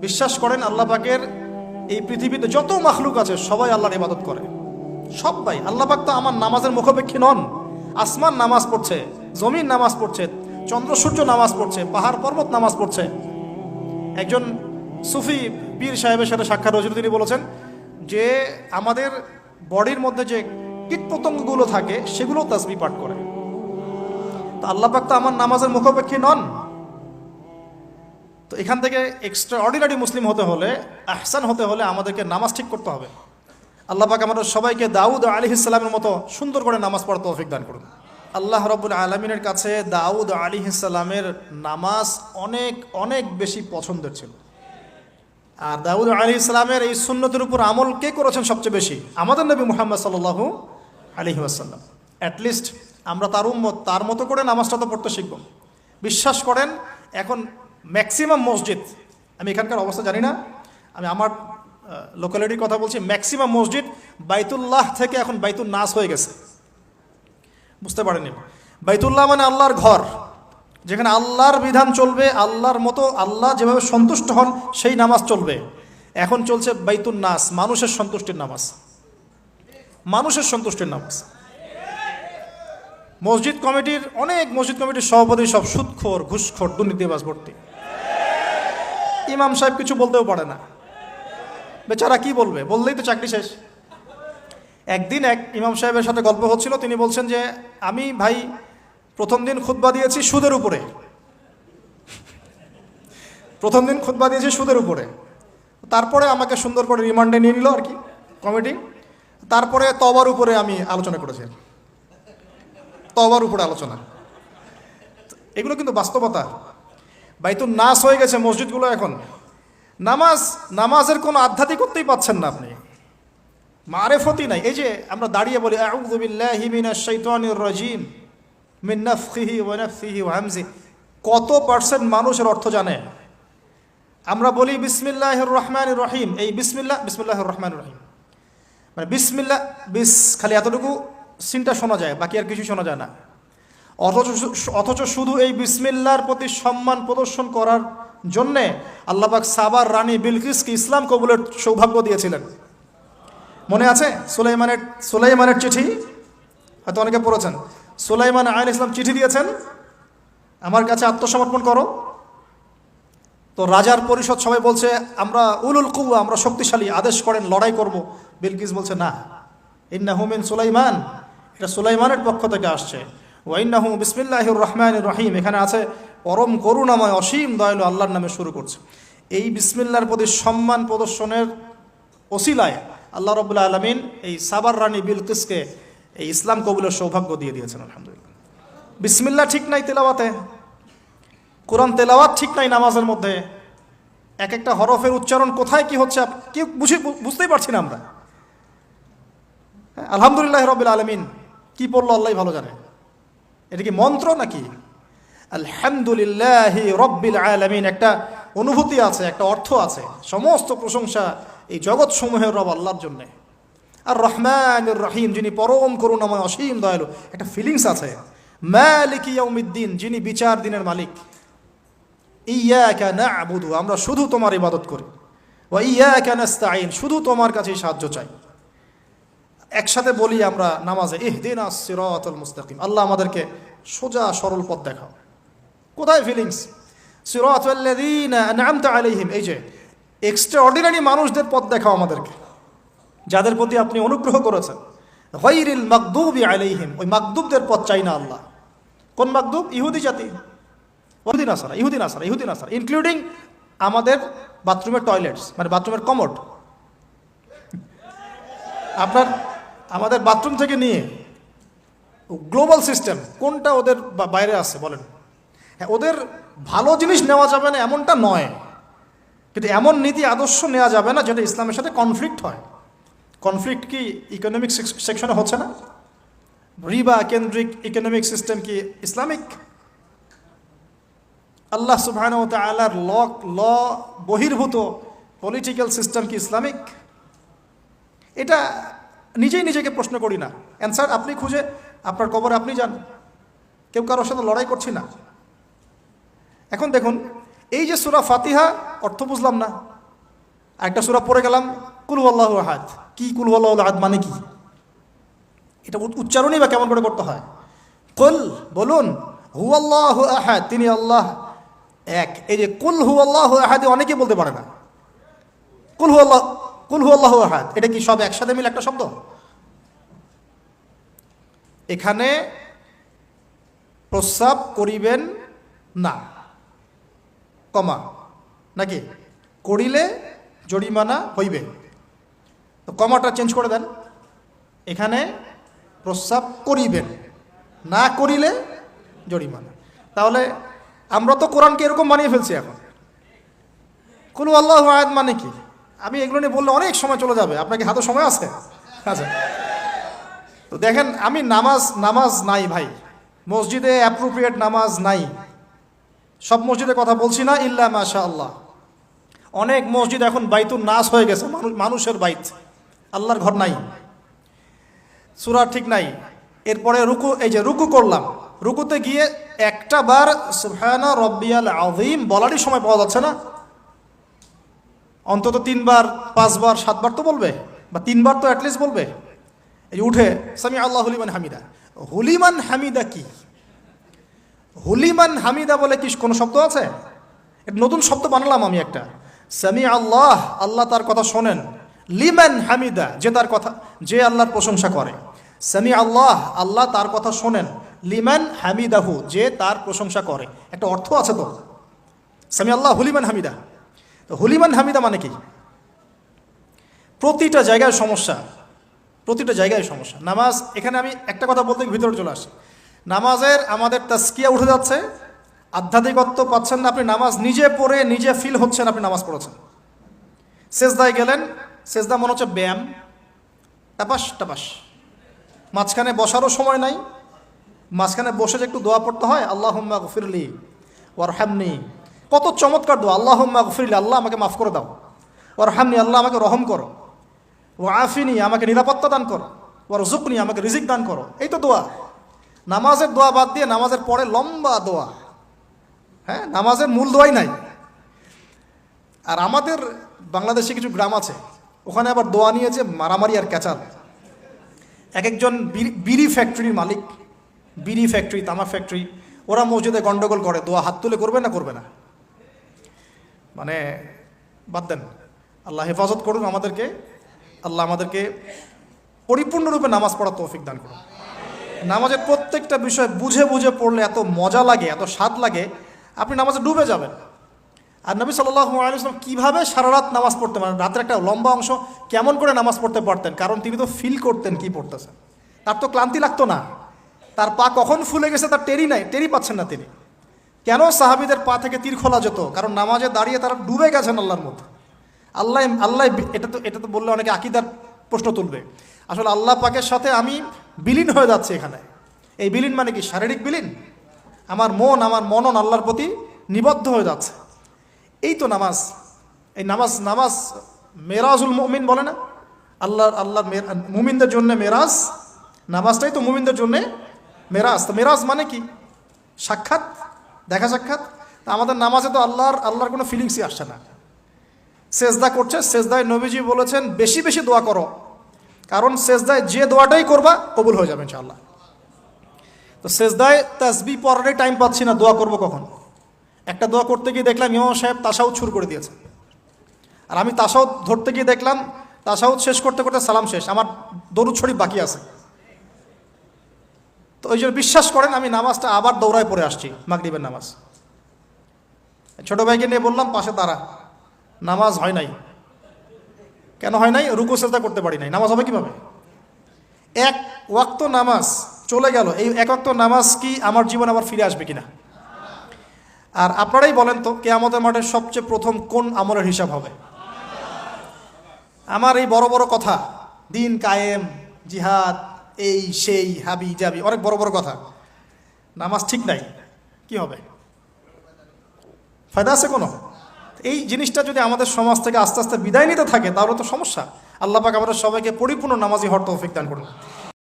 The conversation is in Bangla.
বিশ্বাস করেন আল্লাহ পাকের এই পৃথিবীতে যত মাখলুক আছে সবাই আল্লাহর ইবাদত করে, সবাই। আল্লাহ পাক তো আমার নামাজের মুখাপেক্ষী নন। আসমান নামাজ পড়ছে, জমিন নামাজ পড়ছে, চন্দ্র সূর্য নামাজ পড়ছে, পাহাড় পর্বত নামাজ পড়ছে। একজন সুফি পীর সাহেবের সাথে সাক্ষাৎ হয়েছিল, তিনি বলেছেন যে আমাদের বডির মধ্যে যে কীটপতঙ্গগুলো থাকে সেগুলো তাসবিহ পাঠ করে। তো আল্লাহ পাক তো আমার নামাজের মুখাপেক্ষী নন। তো এখান থেকে এক্সট্রা অর্ডিনারি মুসলিম হতে হলে, আহসান হতে হলে আমাদেরকে নামাজ ঠিক করতে হবে। আল্লাহ পাক আমাদের সবাইকে দাউদ আলাইহিস সালামের মতো সুন্দর করে নামাজ পড়ার তৌফিক দান করুন। আল্লাহ রাব্বুল আলামিনের কাছে দাউদ আলাইহিস সালামের নামাজ অনেক অনেক বেশি পছন্দের ছিল। আর দাউদ আলাইহিস সালামের এই সুন্নতের উপর আমল কে করেছেন সবচেয়ে বেশি? আমাদের নবী মুহাম্মদ সাল্লাল্লাহু আলাইহি ওয়াসাল্লাম। অ্যাটলিস্ট আমরা তার উম্মত, তার মতো করে নামাজটা তো পড়তে শিখব। বিশ্বাস করেন এখন ম্যাক্সিমাম মসজিদ, আমি এখানকার অবস্থা জানি না, আমি আমার লোকালিটির কথা বলছি, ম্যাক্সিমাম মসজিদ বাইতুল্লাহ থেকে এখন বাইতুল নাস হয়ে গেছে। বুঝতে পারেনি? বাইতুল্লাহ মানে আল্লাহর ঘর, যেখানে আল্লাহর বিধান চলবে, আল্লাহর মতো আল্লাহ যেভাবে সন্তুষ্ট হন সেই নামাজ চলবে। এখন চলছে বাইতুল নাস, মানুষের সন্তুষ্টির নামাজ, মানুষের সন্তুষ্টির নামাজ। মসজিদ কমিটির, অনেক মসজিদ কমিটির সভাপতি সব সুদখোর, ঘুষখোর, দুর্নীতিবাজ ভর্তি। ইমাম সাহেব কিছু বলতেও পারে না, বেচারা কি বলবে, বললেই তো চাকরি শেষ। একদিন এক ইমাম সাহেবের সাথে গল্প হচ্ছিল, তিনি বলছেন যে আমি ভাই প্রথম দিন খুতবা দিয়েছি সুদের উপরে, প্রথম দিন খুতবা দিয়েছি সুদের উপরে। তারপরে আমাকে সুন্দর করে রিমান্ডে নিয়ে নিল আর কি কমিটি। তারপরে তওবার উপরে আমি আলোচনা করেছি, তওবার উপরে আলোচনা। এগুলো কিন্তু বাস্তবতা। বাইতুল নাস হয়ে গেছে মসজিদগুলো এখন। নামাজের কোনো আধ্যাত্মিকতাই পাচ্ছেন না আপনি, মারেফতি নাই। এই যে আমরা দাঁড়িয়ে বলি আউযু বিল্লাহি মিনাশ শাইতানির রাজিম মিন নাফখিহি ওয়া নাফসিহি ওয়া হামজিহি, কত পার্সেন্ট মানুষের অর্থ জানে? আমরা বলি বিসমিল্লাহির রহমানির রহিম, এই বিসমিল্লাহির রহমানির রহিম মানে বিসমিল্লাহ, খালি এতটুকু সিনটা শোনা যায়, বাকি আর কিছু শোনা যায় না। অথচ শুধু এই বিসমিল্লাহর প্রতি সম্মান প্রদর্শন করার জন্যে আল্লাহ পাক সাবার রানী বিলকিসকে ইসলাম কবুলের সৌভাগ্য দিয়েছিলেন। মনে আছে সুলাইমানের চিঠি? হয়তো অনেকে পড়েছেন। সুলাইমান আলাইহিস ইসলাম চিঠি দিয়েছেন, আমার কাছে আত্মসমর্পণ করো। তো রাজার পরিষদ সবাই বলছে আমরা উলুল কুওয়া, আমরা শক্তিশালী, আদেশ করেন লড়াই করব। বিলকিস বলছে না, ইন্নাহু মিন সুলাইমান, এটা সুলাইমানের পক্ষ থেকে আসছে। ওয়া ইন্নাহু বিসমিল্লাহির রহমানির রহিম, এখানে আছে পরম করুণাময় অসীম দয়ালু আল্লাহর নামে শুরু করছে। এই বিসমিল্লাহর প্রতি সম্মান প্রদর্শনের ওসিলায় আল্লাহ রাব্বুল আলামিন এই সাবার রানী বিলকিসকে এই ইসলাম কবুলের সৌভাগ্য দিয়ে দিয়েছেন। আলহামদুলিল্লাহ। বিসমিল্লাহ ঠিক নাই তেলাওয়াতে, কোরআন তেলাওয়াত ঠিক নাই নামাজের মধ্যে, এক একটা হরফের উচ্চারণ কোথায় কি হচ্ছে কেউ বুঝতেই পারছি না আমরা। আলহামদুলিল্লাহ রাব্বিল আলামিন কি পড়লো আল্লাহই ভালো জানে। এটা কি মন্ত্র নাকি? আলহামদুলিল্লাহি রাব্বিল আলামিন একটা অনুভূতি আছে, একটা অর্থ আছে। সমস্ত প্রশংসা এই জগৎ সমূহের রব আল্লাহর জন্য। আর রহমানির রহিম, যিনি পরম করুণাময় অসীম দয়ালু, একটা ফিলিংস আছে। মালিকি ইয়াউমিদ্দিন, যিনি বিচার দিনের মালিক। ইয়াকা না'বুদু, আমরা শুধু তোমার ইবাদত করি। ওয়া ইয়াকা নাস্তাঈন, শুধু তোমার কাছেই সাহায্য চাই। একসাথে বলি আমরা নামাজে ইহদিনাস সিরাতাল মুস্তাকিম, আল্লাহ আমাদেরকে সোজা সরল পথ দেখাও। কোথায় ফিলিংস? সিরাতাল লাযীনা আন'আমতা আলাইহিম, এই যে এক্সট্রাঅর্ডিনারি মানুষদের পথ দেখাও আমাদেরকে, যাদের প্রতি আপনি অনুগ্রহ করেছেন। গায়রিল মাগদুবি আলাইহিম, ওই মাগদুবদের পথ চাই না আল্লাহ। কোন মাগদুব? ইহুদি জাতি, ইহুদি নাসারা, ইনক্লুডিং আমাদের বাথরুমের টয়লেটস, মানে বাথরুমের কমোড। আপনার আমাদের বাথরুম থেকে নিয়ে গ্লোবাল সিস্টেম কোনটা ওদের বাইরে আছে বলেন? হ্যাঁ, ওদের ভালো জিনিস নেওয়া যাবে না এমনটা নয়, কিন্তু এমন নীতি আদর্শ নেওয়া যাবে না যেটা ইসলামের সাথে কনফ্লিক্ট হয়। কনফ্লিক্ট কি ইকোনমিক সেকশনে হচ্ছে না? রিবা কেন্দ্রিক ইকোনমিক সিস্টেম কি ইসলামিক? আল্লাহ সুবহানাহু ওয়া তাআলার ল বহির্ভূত পলিটিক্যাল সিস্টেম কি ইসলামিক? এটা নিজেকে প্রশ্ন করি না, অ্যান্সার আপনি খুঁজে আপনার কবরে আপনি যান। কেউ কারোর সাথে লড়াই করছি না। এখন দেখুন, এই যে সূরা ফাতিহা অর্থ বুঝলাম না, একটা সূরা পড়ে গেলাম কুল হুয়াল্লাহু আহাদ, কি কুল হুয়াল্লাহু আহাদ মানে কি? এটা উচ্চারণই বা কেমন করে করতে হয়? কুল, বলুন, হুয়াল্লাহু আহাদ, তিনি আল্লাহ এক। এই যে কুল হুয়াল্লাহু আহাদ অনেকে বলতে পারে না। কুল হুয়াল্লাহু আহাদ এটা কি সব একসাথে মিলে একটা শব্দ? এখানে প্রস্রাব করিবেন না, কমা, নাকি করিলে জরিমানা হইবে, তো কমাটা চেঞ্জ করে দেন। এখানে প্রস্রাব করিবেন, না করিলে জরিমানা। তাহলে আমরা তো কোরআনকে এরকম বানিয়ে ফেলছি এখন। কুল আল্লাহু আহাদ মানে কি? আমি এগুলো নিয়ে বললে অনেক সময় চলে যাবে, আপনাকে হাতে সময় আছে? আচ্ছা, তো দেখেন, আমি নামাজ নাই ভাই, মসজিদে অ্যাপ্রোপ্রিয়েট নামাজ নাই। সব মসজিদে কথা বলছি না, ইল্লা মাশাআল্লাহ। অনেক মসজিদ এখন বাইতুন নাস হয়ে গেছে, মানুষের বাইত, আল্লাহর ঘর নাই, সূরা ঠিক নাই। এরপরে রুকু, এই যে রুকু করলাম, রুকুতে গিয়ে একটা বার সুবহানা রব্বিয়াল আযীম বলারই সময় পাওয়া যাচ্ছে না। অন্তত 3 বার 5 বার 7 বার তো বলবে, বা 3 বার তো অ্যাটলিস্ট বলবে। এই উঠে সামি আল্লাহু লিমান হামিদা, হুলিমান হামিদা কি? হুলিমান হামিদা বলে কি কোনো শব্দ আছে? এটা নতুন শব্দ বানালাম আমি একটা। সামি আল্লাহ, আল্লাহ তার কথা শোনেন। লিমান হামিদা, যে তার কথা, যে আল্লাহর প্রশংসা করে। সামি আল্লাহ, আল্লাহ তার কথা শোনেন। লিমান হামিদাহু, যে তার প্রশংসা করে। একটা অর্থ আছে তো, সামি আল্লাহ হুলিমান হামিদা। তো হুলিমান হামিদা মানে কি? প্রতিটা জায়গায় সমস্যা, প্রতিটা জায়গায় সমস্যা। নামাজ, এখানে আমি একটা কথা বলতে ভিতরে চলে আসি। নামাজের আমাদের তাজকিয়া উঠে যাচ্ছে, আধ্যাত্মিকত্ব পাচ্ছেন না। আপনি নামাজ নিজে পড়ে নিজে ফিল হচ্ছেন আপনি নামাজ পড়েছেন। সেজদায় গেলেন, সেজদা মনে হচ্ছে ব্যায়াম, টাপাস টাপাস। মাঝখানে বসারও সময় নাই, মাঝখানে বসে যে একটু দোয়া পড়তে হয়, আল্লাহুম্মা গফিরলি ওয়ারহামনি, কত চমৎকার দোয়া। আল্লাহুম্মা গফিরলি, আল্লাহ আমাকে মাফ করে দাও। ওয়ারহামনি, আল্লাহ আমাকে রহম করো। ওয়াফিনি, আমাকে নিরাপত্তা দান করো। ওয়ারজুকনি, আমাকে রিজিক দান করো। এই তো দোয়া। নামাজের দোয়া বাদ দিয়ে নামাজের পরে লম্বা দোয়া। হ্যাঁ, নামাজের মূল দোয়াই নাই। আর আমাদের বাংলাদেশে কিছু গ্রাম আছে, ওখানে আবার দোয়া নিয়ে যে মারামারি আর ক্যাচাল। এক একজন বিড়ি ফ্যাক্টরির মালিক, বিড়ি ফ্যাক্টরি, তামাক ফ্যাক্টরি, ওরা মসজিদে গন্ডগোল করে, দোয়া হাত তুলে করবে না, করবে না। মানে বাদ দেন, আল্লাহ হেফাজত করুন আমাদেরকে। আল্লাহ আমাদেরকে পরিপূর্ণরূপে নামাজ পড়ার তৌফিক দান করুন। নামাজের প্রত্যেকটা বিষয় বুঝে বুঝে পড়লে এত মজা লাগে, এত স্বাদ লাগে, আপনি নামাজে ডুবে যাবেন। আর নবী সাল্লাল্লাহু আলাইহি ওয়াসাল্লাম কীভাবে সারা রাত নামাজ পড়তেন, মানে রাতের একটা লম্বা অংশ কেমন করে নামাজ পড়তে পারতেন? কারণ তিনি তো ফিল করতেন কি পড়তেছেন, তার তো ক্লান্তি লাগতো না। তার পা কখন ফুলে গেছে তার টেরি নাই, টেরি পাচ্ছেন না তিনি। কেন সাহাবীদের পা থেকে তীর খোলা যেত? কারণ নামাজে দাঁড়িয়ে তারা ডুবে গেছেন আল্লাহর মধ্যে। আল্লাহ এটা তো বললে অনেকে আকীদার প্রশ্ন তুলবে। আসলে আল্লাহ পাকের সাথে আমি বিলীন হয়ে যাচ্ছি এখানে। এই বিলীন মানে কি? শারীরিক বিলীন। আমার মনন আল্লাহর প্রতি নিবদ্ধ হয়ে যাচ্ছে। এই তো নামাজ। এই নামাজ মেরাজুল মুমিন বলে না, আল্লাহর মুমিনদের জন্য মেরাজ। নামাজটাই তো মুমিনদের জন্য মেরাজ। তো মেরাজ মানে কি? সাক্ষাৎ, দেখা সাক্ষাৎ। তা আমাদের নামাজে তো আল্লাহর কোনো ফিলিংসই আসছে না। সেজদা করছে, সেজদায় নবীজি বলেছেন বেশি বেশি দোয়া করো, কারণ সেজদায় যে দোয়াটাই করবা কবুল হয়ে যাবে ইনশাআল্লাহ। তো সেজদায় তাসবিহ পড়ারই টাইম পাচ্ছি না, দোয়া করব কখন? একটা দোয়া করতে গিয়ে দেখলাম ইমাম সাহেব তাশাহুদ শুরু করে দিয়েছে, আর আমি তাশাহুদ ধরতে গিয়ে দেখলাম তাশাহুদ শেষ করতে করতে সালাম শেষ, আমার দরুদ শরীফ বাকি আছে। তো ওই জন্য বিশ্বাস করেন আমি নামাজটা আবার দৌড়ায় পড়ে আসছি, মাগরিবের নামাজ। ছোট ভাইকে নিয়ে বললাম পাশে দাঁড়া, নামাজ হয় নাই। কেন হয় নাই? রুকু সেজদা করতে পারি নাই। নামাজ হবে কিভাবে? এক ওয়াক্ত নামাজ চলে গেল। এই এক ওয়াক্ত নামাজ কি আমার জীবন আবার ফিরে আসবে কিনা? আর আপনারাই বলেন তো, কিয়ামতের মাঠে সবচেয়ে প্রথম কোন আমলের হিসাব হবে? আমার এই বড় বড় কথা, দিন কায়েম, জিহাদ, এই সেই, হাবি জাবি, অনেক বড় বড় কথা, নামাজ ঠিক নাই, কি হবে? ফায়দা আছে কোনো? এই জিনিসটা যদি আমাদের সমাজ থেকে আস্তে আস্তে বিদায় নিতে থাকে তাহলে তো সমস্যা। আল্লাহ পাক আমাদের সবাইকে পরিপূর্ণ নামাজি হওয়ার তৌফিক দান করুন।